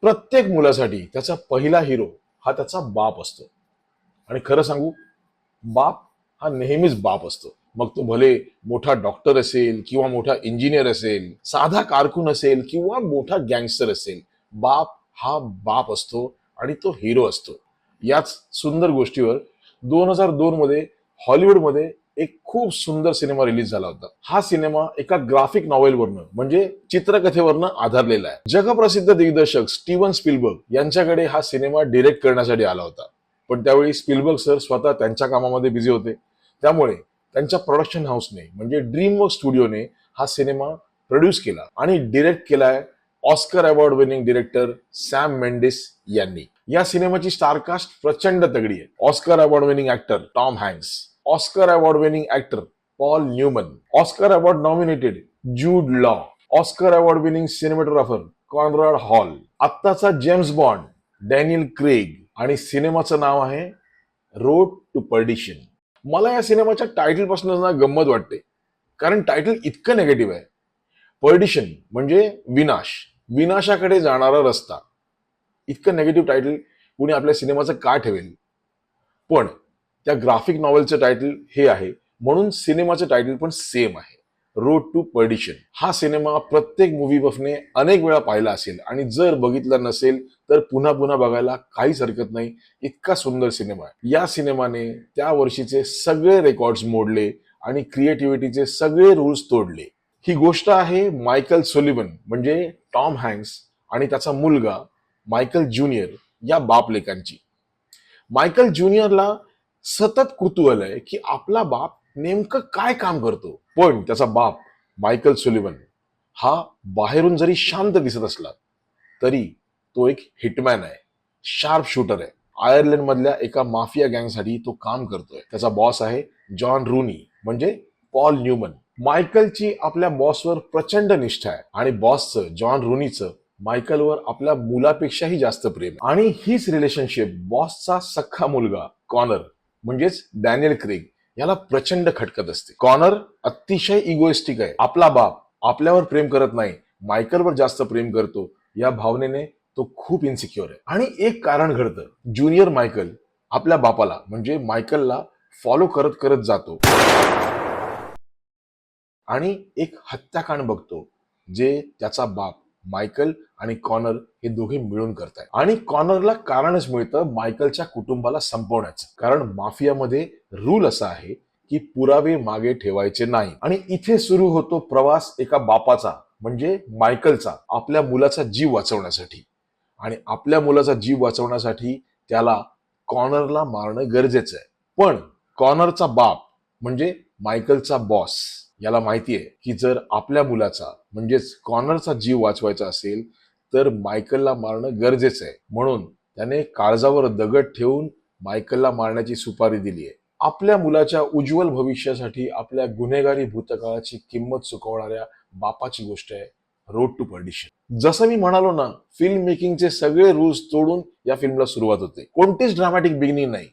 प्रत्येक मुलासाठी त्याचा पहिला हिरो हा त्याचा बाप असतो. आणि खरं सांगू, बाप हा नेहमीच बाप असतो. मग तो भले मोठा डॉक्टर असेल किंवा मोठा इंजिनियर असेल, साधा कारकून असेल किंवा मोठा गँगस्टर असेल, बाप हा बाप असतो आणि तो हिरो असतो. याच सुंदर गोष्टीवर 2002 मध्ये हॉलिवूडमध्ये एक खूप सुंदर सिनेमा रिलीज झाला होता. हा सिनेमा एका ग्राफिक नॉवेलवरनं म्हणजे चित्रकथेवरनं आधारलेला आहे. जगप्रसिद्ध दिग्दर्शक स्टीव्हन स्पीलबर्ग यांच्याकडे हा सिनेमा डिरेक्ट करण्यासाठी आला होता. पण त्यावेळी स्पीलबर्ग सर स्वतः त्यांच्या कामामध्ये बिझी होते. त्यामुळे त्यांच्या प्रोडक्शन हाऊसने म्हणजे ड्रीमवर्क्स स्टुडिओने हा सिनेमा प्रोड्यूस केला आणि डिरेक्ट केलाय Oscar award winning director Sam Mendes यांनी. या सिनेमाची स्टारकास्ट प्रचंड तगडी आहे. Oscar award winning actor Tom Hanks, Oscar award winning actor Paul Newman, Oscar award nominated Jude Law, Oscar award winning cinematographer Conrad Hall, आत्ताचा James Bond Daniel Craig आणि सिनेमाचं नाव आहे रोड टू पर्डिशन. मला या सिनेमाच्या टायटल पासून ना गंमत वाटते, कारण टायटल इतकं नेगेटिव्ह आहे. पर्डिशन म्हणजे विनाश, विनाशाकडे जाणारा रस्ता. इतकं नेगेटिव्ह टायटल कुणी आपल्या सिनेमाचं का ठेवेल? पण त्या ग्राफिक नॉवेलचं टायटल हे आहे, म्हणून सिनेमाचं टायटल पण सेम आहे, रोड टू पर्डिशन. हा सिनेमा प्रत्येक मूव्ही बफने अनेक वेळा पाहिला असेल आणि जर बघितला नसेल तर पुन्हा पुन्हा बघायला काहीच हरकत नाही. इतका सुंदर सिनेमा आहे. या सिनेमाने त्या वर्षीचे सगळे रेकॉर्ड्स मोडले आणि क्रिएटिव्हिटीचे सगळे रूल्स तोडले. ही गोष्ट आहे मायकल सुलिव्हन म्हणजे टॉम हँक्स आणि त्याचा मुलगा मायकल ज्युनियर या बाप लेकांची. मायकल ज्युनियरला सतत कुतूहल आहे की आपला बाप नेमकं काय काम करतो. पण त्याचा बाप मायकल सुलिव्हन हा बाहेरून जरी शांत दिसत असला तरी तो एक हिटमॅन आहे, शार्प शूटर आहे. आयर्लंड मधल्या एका माफिया गँगसाठी तो काम करतोय. त्याचा बॉस आहे जॉन रूनी म्हणजे पॉल न्यूमन. मायकलची आपल्या बॉसवर प्रचंड निष्ठा आहे आणि बॉसचं जॉन रूनीचं मायकलवर आपल्या मुलापेक्षाही जास्त प्रेम. आणि हीच रिलेशनशिप बॉसचा सख्खा मुलगा कॉनर म्हणजेच डॅनियल क्रेग याला प्रचंड खटकत असते. कॉनर अतिशय इगोइस्टिक आहे. आपला बाप आपल्यावर प्रेम करत नाही, मायकलवर जास्त प्रेम करतो या भावनेने तो खूप इन्सिक्युअर आहे. आणि एक कारण घडतं. ज्युनियर मायकल आपल्या बापाला म्हणजे मायकलला फॉलो करत करत जातो आणि एक हत्याकांड बघतो जे त्याचा बाप मायकल आणि कॉनर हे दोघे मिळून करतायत. आणि कॉनरला कारणच मिळतं मायकलच्या कुटुंबाला संपवण्याचं. कारण माफियामध्ये रूल असा आहे की पुरावे मागे ठेवायचे नाही. आणि इथे सुरू होतो प्रवास एका बापाचा म्हणजे मायकलचा आपल्या मुलाचा जीव वाचवण्यासाठी. आणि आपल्या मुलाचा जीव वाचवण्यासाठी त्याला कॉनरला मारणं गरजेचं आहे. पण कॉनरचा बाप म्हणजे मायकलचा बॉस याला माहिती आहे की जर आपल्या मुलाचा म्हणजेच कॉनरचा जीव वाचवायचा असेल तर मायकलला मारणं गरजेचं आहे. म्हणून त्याने काळजावर दगड ठेवून मायकलला मारण्याची सुपारी दिली आहे. आपल्या मुलाच्या उज्ज्वल भविष्यासाठी आपल्या गुन्हेगारी भूतकाळाची किंमत चुकवणाऱ्या बापाची गोष्ट आहे रोड टू पर्डिशन. जसं मी म्हणालो ना, फिल्म मेकिंगचे सगळे रूल्स तोडून या फिल्मला सुरुवात होते. कोणतीच ड्रामॅटिक बिगिनिंग नाही.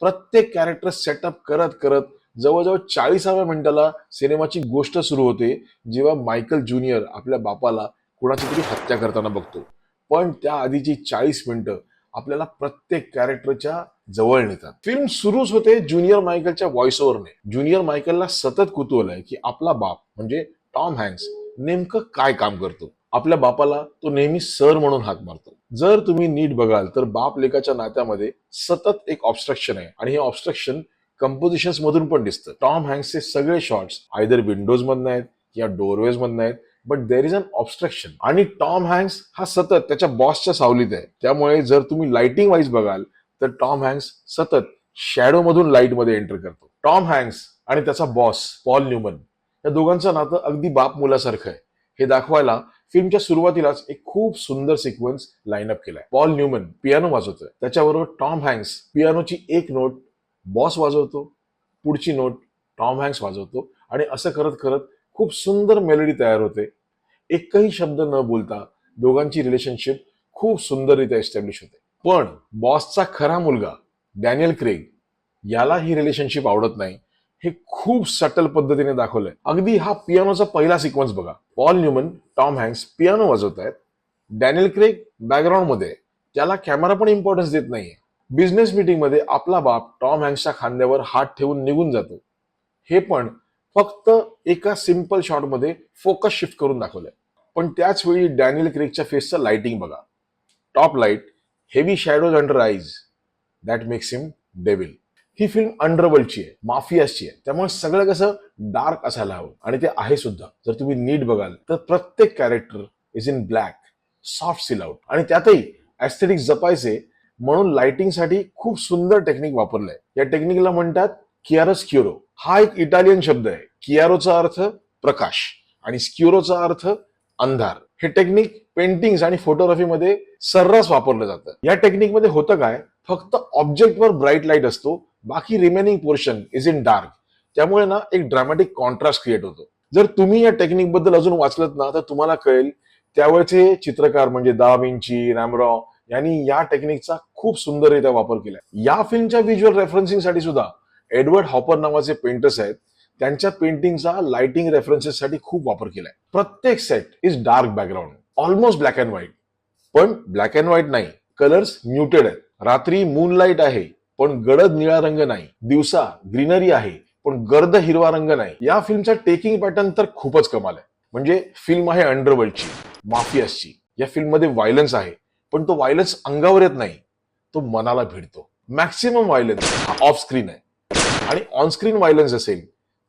प्रत्येक कॅरेक्टर सेटअप करत करत जवळजवळ 40व्या मिनिटाला सिनेमाची गोष्ट सुरू होते, जेव्हा मायकल ज्युनियर आपल्या बापाला कुणाची तरी हत्या करताना बघतो. पण त्या आधीची 40 मिनिटं आपल्याला प्रत्येक कॅरेक्टरच्या जवळ नेतात. फिल्म सुरूच होते ज्युनियर मायकलच्या व्हॉइस ओव्हरने. ज्युनियर मायकलला सतत कुतूहल आहे की आपला बाप म्हणजे टॉम हँक्स नेमकं काय काम करतो. आपल्या बापाला तो नेहमी सर म्हणून हाक मारतो. जर तुम्ही नीट बघाल तर बाप लेकाच्या नात्यामध्ये सतत एक ऑब्स्ट्रक्शन आहे आणि हे ऑब्स्ट्रक्शन कंपोजिशन्स मधून पण दिसतं. टॉम हँक्सचे सगळे शॉट्स आयदर विंडोज मधनं आहेत किंवा डोरवेज मधनं आहेत, but there is an obstruction. आणि टॉम हँक्स हा सतत त्याच्या बॉसच्या सावलीत आहे. त्यामुळे जर तुम्ही लाइटिंग वाईज बघाल तर टॉम हँक्स सतत शॅडो मधून लाईट मध्ये एंटर करतो. टॉम हँक्स आणि त्याचा बॉस पॉल न्यूमन या दोघांचं नातं अगदी बाप मुलासारखं आहे हे दाखवायला फिल्मच्या सुरुवातीलाच एक खूप सुंदर सिक्वेन्स लाईनअप केलाय. पॉल न्यूमन पियानो वाजवतोय, त्याच्याबरोबर टॉम हँक्स पियानोची एक नोट बॉस वाजवतो, पुढची नोट टॉम हँक्स वाजवतो आणि असं करत करत खूप सुंदर मेलोडी तयार होते. एकही शब्द न बोलता दोघांची रिलेशनशिप खूप सुंदररित्या एस्टॅब्लिश होते. पण बॉसचा खरा मुलगा डॅनियल क्रेग याला ही रिलेशनशिप आवडत नाही. हे खूप सटल पद्धतीने दाखवलंय. अगदी हा पियानोचा पहिला सिक्वेन्स बघा. पॉल न्यूमन टॉम हँक्स पियानो वाजवत आहेत डॅनियल क्रेग बॅकग्राऊंड मध्ये आहे. त्याला कॅमेरा पण इम्पॉर्टन्स देत नाहीये. बिझनेस मीटिंग मध्ये आपला बाप टॉम हँक्सच्या खांद्यावर हात ठेवून निघून जातो. हे पण फक्त एका सिम्पल शॉट मध्ये फोकस शिफ्ट करून दाखवलंय. पण त्याच वेळी डॅनियल क्रेगच्या फेसचं लाइटिंग बघा. Top light, heavy shadows under eyes, that makes him devil. ही फिल्म अंडरवर्ल्डची आहे, माफियाची आहे, त्यामुळे सगळं कसं डार्क असायला हवं आणि ते आहे सुद्धा. जर तुम्ही नीट बघाल तर प्रत्येक character is in black, soft silhouette, आणि त्यातही ऍस्थेटिक जपायचे म्हणून लाइटिंग साठी खूप सुंदर टेक्निक वापरलंय. या टेक्निकला म्हणतात कियारोस्क्युरो. हा एक इटालियन शब्द आहे. कियारोचा अर्थ प्रकाश आणि स्क्युरोचा अर्थ अंधार. हे टेक्निक पेंटिंग्स आणि फोटोग्राफीमध्ये सर्रास वापरलं जातं. या टेक्निकमध्ये होतं काय, फक्त ऑब्जेक्टवर ब्राईट लाईट असतो, बाकी remaining portion is in dark. त्यामुळे ना एक ड्रामॅटिक कॉन्ट्रास्ट क्रिएट होतो. जर तुम्ही या टेक्निक बद्दल अजून वाचलत ना तर तुम्हाला कळेल त्यावेळेचे चित्रकार म्हणजे दा विंची, रॅमरॉ यांनी या टेक्निकचा खूप सुंदररित्या वापर केलाय. या फिल्मच्या व्हिज्युअल रेफरन्सिंग साठी सुद्धा एडवर्ड हॉपर नावाचे पेंटर्स आहेत, त्यांच्या पेंटिंगचा लाइटिंग रेफरन्सेस साठी खूप वापर केलाय. प्रत्येक set is dark background, almost black and white. पण ब्लॅक अँड व्हाईट नाही, कलर्स म्युटेड आहेत. रात्री मूनलाईट आहे पण गडद निळा रंग नाही. दिवसा ग्रीनरी आहे पण गर्द हिरवा रंग नाही. या फिल्मचा टेकिंग पॅटर्न तर खूपच कमाल आहे. म्हणजे फिल्म आहे अंडरवर्ल्डची, माफियासची. या फिल्म मध्ये व्हायलन्स आहे पण तो व्हायलन्स अंगावर येत नाही, तो मनाला भिडतो. मॅक्सिमम व्हायलन्स हा ऑफ स्क्रीन आहे आणि ऑन स्क्रीन व्हायलन्स असेल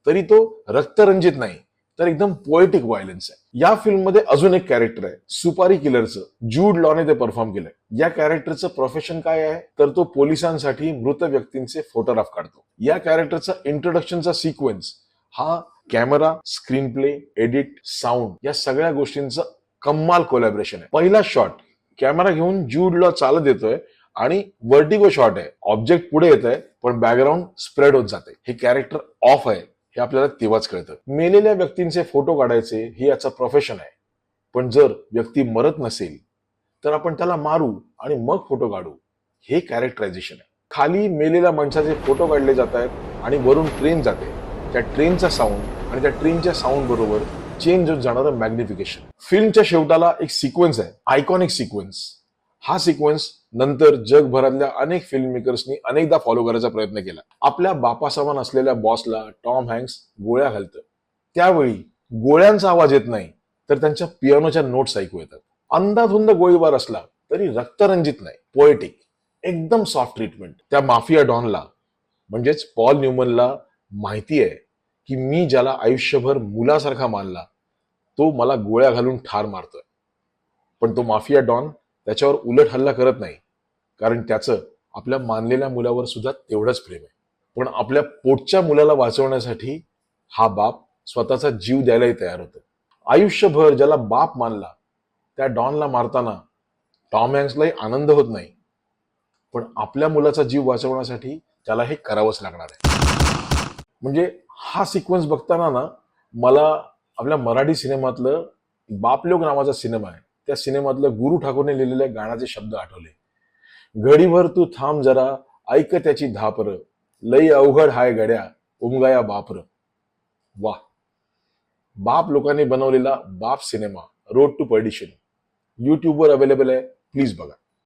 तरी तो रक्तरंजित नाही, तर एकदम पोएटिक व्हायलन्स आहे. या फिल्म मध्ये अजून एक कॅरेक्टर आहे सुपारी किलरचं, जूड लॉने ते परफॉर्म केलंय. या कॅरेक्टरचं प्रोफेशन काय आहे तर तो पोलिसांसाठी मृत व्यक्तींचे फोटोग्राफ काढतो. या कॅरेक्टरचा इंट्रोडक्शनचा सिक्वेन्स हा camera, screen play, edit, sound या सगळ्या गोष्टींचं कमाल कोलॅबरेशन आहे. पहिला शॉट कॅमेरा घेऊन जूड लॉ चालत येतोय आणि वर्टिगो शॉट आहे. ऑब्जेक्ट पुढे येत आहे पण बॅकग्राऊंड स्प्रेड होत जाते. हे कॅरेक्टर ऑफ आहे हे आपल्याला तेव्हाच कळतं. मेलेल्या व्यक्तींचे फोटो काढायचे हे याचं प्रोफेशन आहे. पण जर व्यक्ती मरत नसेल तर आपण त्याला मारू आणि मग फोटो काढू, हे कॅरेक्टरायझेशन आहे. खाली मेलेल्या माणसाचे फोटो काढले जात आहेत आणि वरून ट्रेन जाते. त्या ट्रेनचा साऊंड आणि त्या ट्रेनच्या साऊंड बरोबर चेंज होत जाणारं मॅग्निफिकेशन. फिल्मच्या शेवटाला एक सिक्वेन्स आहे, आयकॉनिक सिक्वेन्स. हा सिक्वेन्स नंतर जगभरातल्या अनेक फिल्म मेकर्सनी अनेकदा फॉलो करायचा प्रयत्न केला. आपल्या बापासमान असलेल्या बॉसला टॉम हँक्स गोळ्या घालतं. त्यावेळी गोळ्यांचा आवाज येत नाही तर त्यांच्या पियानोच्या नोट्स ऐकू येतात. अंधाधुंद गोळीबार असला तरी रक्तरंजित नाही, पोएटिक, एकदम सॉफ्ट ट्रीटमेंट. त्या माफिया डॉनला म्हणजेच पॉल न्यूमनला माहिती आहे की मी ज्याला आयुष्यभर मुलासारखा मानला तो मला गोळ्या घालून ठार मारतोय. पण तो माफिया डॉन त्याच्यावर उलट हल्ला करत नाही, कारण त्याचं आपल्या मानलेल्या मुलावर सुद्धा तेवढंच प्रेम आहे. पण आपल्या पोटच्या मुलाला वाचवण्यासाठी हा बाप स्वतःचा जीव द्यायलाही तयार होतो. आयुष्यभर ज्याला बाप मानला त्या डॉनला मारताना टॉम हँक्सलाही आनंद होत नाही, पण आपल्या मुलाचा जीव वाचवण्यासाठी त्याला हे करावंच लागणार आहे. म्हणजे हा सिक्वेन्स बघताना ना मला आपल्या मराठी सिनेमातलं बापलोक नावाचा सिनेमा आहे, त्या सिनेमातलं गुरु ठाकूरने लिहिलेल्या गाण्याचे शब्द आठवले. घडीभर तू थांब जरा, ऐक त्याची धापर, लई अवघड हाय गड्या, उमगाया बापर. वा. बाप लोकांनी बनवलेला बाप सिनेमा रोड टू पर्डिशन युट्यूबवर अवेलेबल आहे, प्लीज बघा.